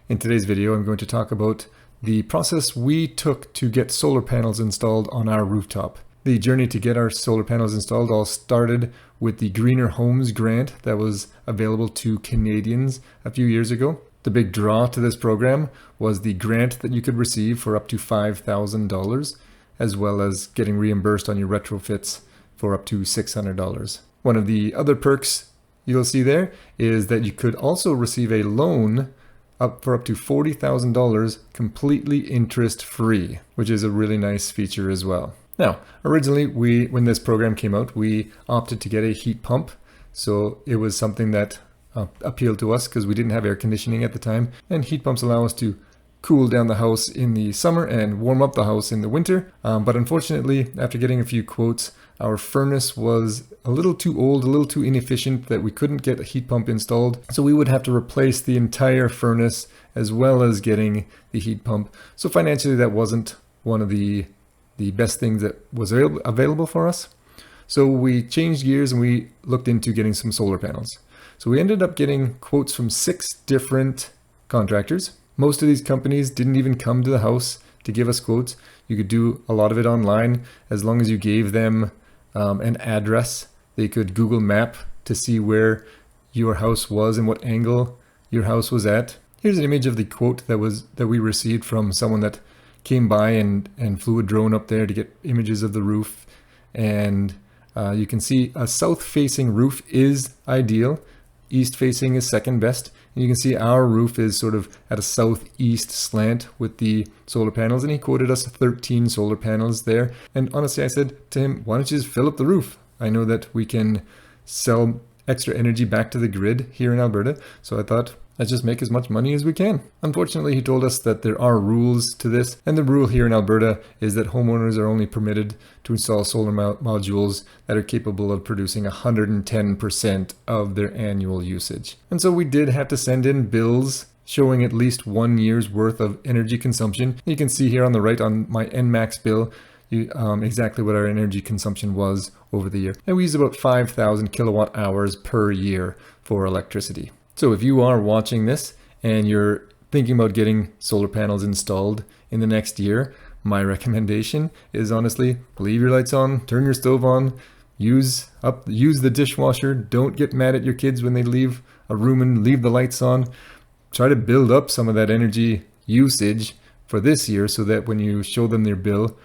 In today's video, I'm going to talk about the process we took to get solar panels installed on our rooftop. The journey to get our solar panels installed all started with the Greener Homes grant that was available to Canadians a few years ago. The big draw to this program was the grant that you could receive for up to $5,000, as well as getting reimbursed on your retrofits for up to $600. One of the other perks you'll see there is that you could also receive a loan for up to $40,000 completely interest-free, which is a really nice feature as well. Now, originally, when this program came out, we opted to get a heat pump. So it was something that appealed to us because we didn't have air conditioning at the time. And heat pumps allow us to cool down the house in the summer and warm up the house in the winter. But unfortunately, after getting a few quotes, our furnace was a little too old, a little too inefficient that we couldn't get a heat pump installed. So we would have to replace the entire furnace as well as getting the heat pump. So financially, that wasn't one of the best things that was available for us. So we changed gears and we looked into getting some solar panels. So we ended up getting quotes from 6 different contractors. Most of these companies didn't even come to the house to give us quotes. You could do a lot of it online as long as you gave them an address. They could Google Map to see where your house was and what angle your house was at. Here's an image of the quote that we received from someone that came by and flew a drone up there to get images of the roof. And you can see a south-facing roof is ideal. East-facing is second best. And you can see our roof is sort of at a southeast slant with the solar panels. And he quoted us 13 solar panels there. And honestly, I said to him, why don't you just fill up the roof? I know that we can sell extra energy back to the grid here in Alberta. So I thought, let's just make as much money as we can. Unfortunately, he told us that there are rules to this. And the rule here in Alberta is that homeowners are only permitted to install solar modules that are capable of producing 110% of their annual usage. And so we did have to send in bills showing at least 1 year's worth of energy consumption. You can see here on the right on my NMAX bill, exactly what our energy consumption was over the year. And we use about 5,000 kilowatt hours per year for electricity. So if you are watching this and you're thinking about getting solar panels installed in the next year, my recommendation is honestly, leave your lights on, turn your stove on, use the dishwasher. Don't get mad at your kids when they leave a room and leave the lights on. Try to build up some of that energy usage for this year so that when you show them their bill,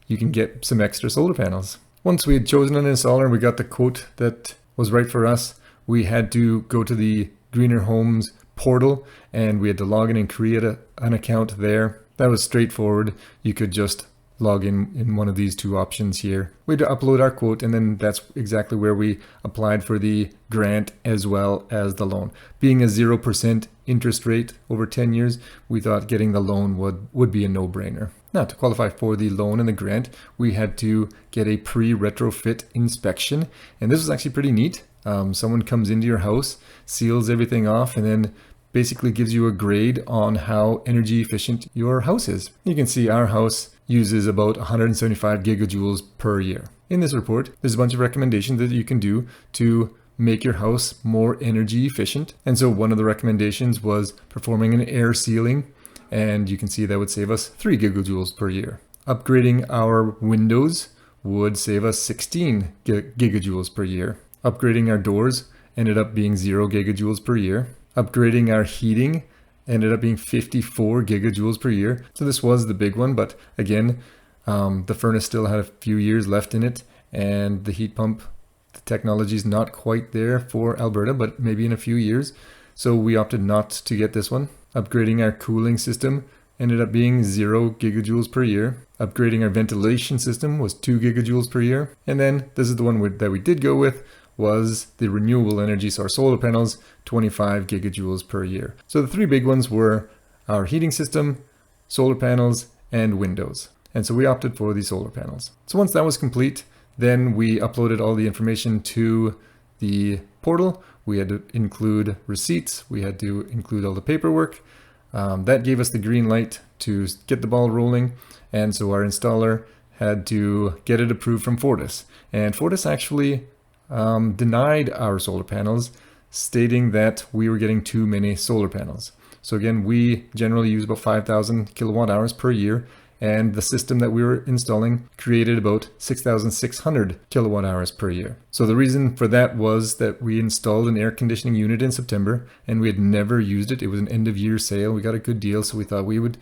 you can get some extra solar panels. Once we had chosen an installer and we got the quote that was right for us, we had to go to the Greener Homes portal and we had to log in and create an account there. That was straightforward. You could just log in one of these 2 options here. We had to upload our quote, and then that's exactly where we applied for the grant as well as the loan. Being a 0% interest rate over 10 years, we thought getting the loan would be a no-brainer. Now, to qualify for the loan and the grant, we had to get a pre-retrofit inspection, and this was actually pretty neat. Someone comes into your house, seals everything off, and then basically gives you a grade on how energy efficient your house is. You can see our house uses about 175 gigajoules per year. In this report, there's a bunch of recommendations that you can do to make your house more energy efficient. And so one of the recommendations was performing an air sealing, and you can see that would save us 3 gigajoules per year. Upgrading our windows would save us 16 gigajoules per year. Upgrading our doors ended up being 0 gigajoules per year. Upgrading our heating ended up being 54 gigajoules per year. So this was the big one, but again, the furnace still had a few years left in it, and the heat pump, the technology is not quite there for Alberta, but maybe in a few years. So we opted not to get this one. Upgrading our cooling system ended up being 0 gigajoules per year. Upgrading our ventilation system was 2 gigajoules per year. And then this is the one that we did go with, was the renewable energy source solar panels, 25 gigajoules per year. So the 3 big ones were our heating system, solar panels, and windows. And so we opted for the solar panels. So once that was complete, then we uploaded all the information to the portal. We had to include receipts. We had to include all the paperwork. That gave us the green light to get the ball rolling. And so our installer had to get it approved from Fortis. And Fortis actually denied our solar panels, stating that we were getting too many solar panels. So again, we generally use about 5,000 kilowatt hours per year, and the system that we were installing created about 6,600 kilowatt hours per year. So the reason for that was that we installed an air conditioning unit in September, and we had never used it. It was an end of year sale. We got a good deal, so we thought we would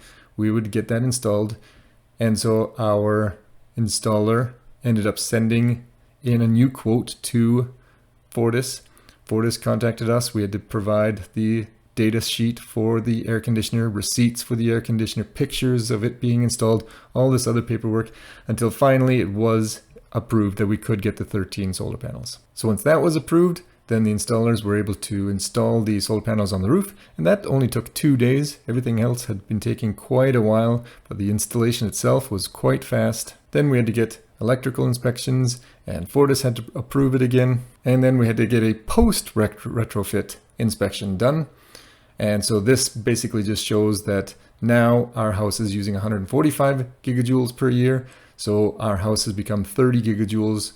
get that installed. And so our installer ended up sending in a new quote to Fortis. Fortis contacted us. We had to provide the data sheet for the air conditioner, receipts for the air conditioner, pictures of it being installed, all this other paperwork, until finally it was approved that we could get the 13 solar panels. So once that was approved, then the installers were able to install the solar panels on the roof, and that only took 2 days. Everything else had been taking quite a while, but the installation itself was quite fast. Then we had to get electrical inspections, and Fortis had to approve it again, and then we had to get a post-retrofit inspection done. And so this basically just shows that now our house is using 145 gigajoules per year. So our house has become 30 gigajoules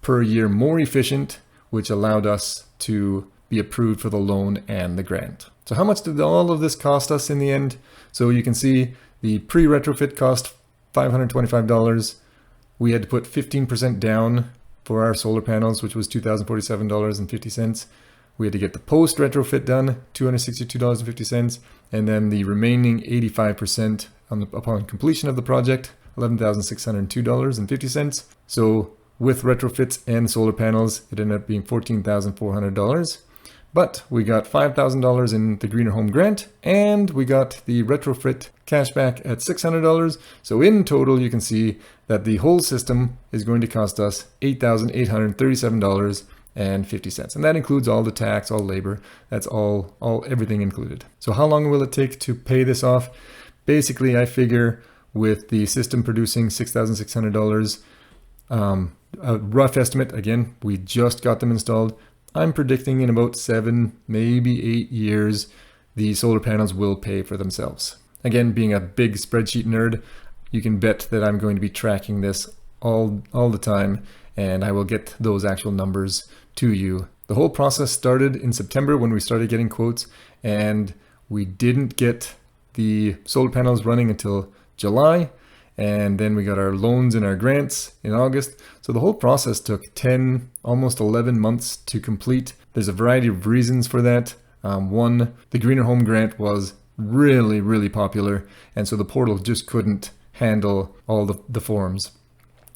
per year more efficient, which allowed us to be approved for the loan and the grant. So how much did all of this cost us in the end? So you can see the pre-retrofit cost $525. We had to put 15% down for our solar panels, which was $2,047.50. We had to get the post retrofit done, $262.50, and then the remaining 85% upon completion of the project, $11,602.50. So with retrofits and solar panels, it ended up being $14,400. But we got $5,000 in the Greener Home Grant, and we got the retrofit cashback at $600. So in total, you can see that the whole system is going to cost us $8,837.50. And that includes all the tax, all labor. That's all everything included. So how long will it take to pay this off? Basically, I figure with the system producing $6,600, a rough estimate, again, we just got them installed. I'm predicting in about 7, maybe 8 years, the solar panels will pay for themselves. Again, being a big spreadsheet nerd, you can bet that I'm going to be tracking this all the time, and I will get those actual numbers to you. The whole process started in September when we started getting quotes, and we didn't get the solar panels running until July, and then we got our loans and our grants in August. So the whole process took 10, almost 11 months to complete. There's a variety of reasons for that. One, the Greener Home Grant was really, really popular, and so the portal just couldn't handle all the forms.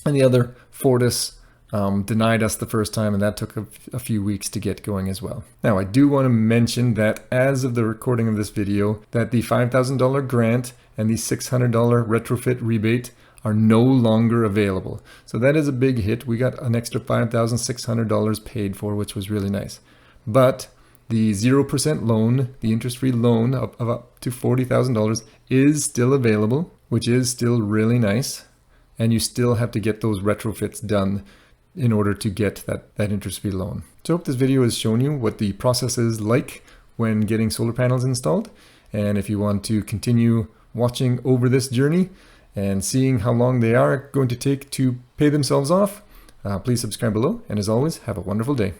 And the other, Fortis denied us the first time, and that took a few weeks to get going as well. Now, I do want to mention that as of the recording of this video, that the $5,000 grant and the $600 retrofit rebate are no longer available. So that is a big hit. We got an extra $5,600 paid for, which was really nice. But the 0% loan, the interest-free loan of up to $40,000 is still available, which is still really nice. And you still have to get those retrofits done in order to get that interest-free loan. So I hope this video has shown you what the process is like when getting solar panels installed. And if you want to continue watching over this journey and seeing how long they are going to take to pay themselves off, please subscribe below. And as always, have a wonderful day.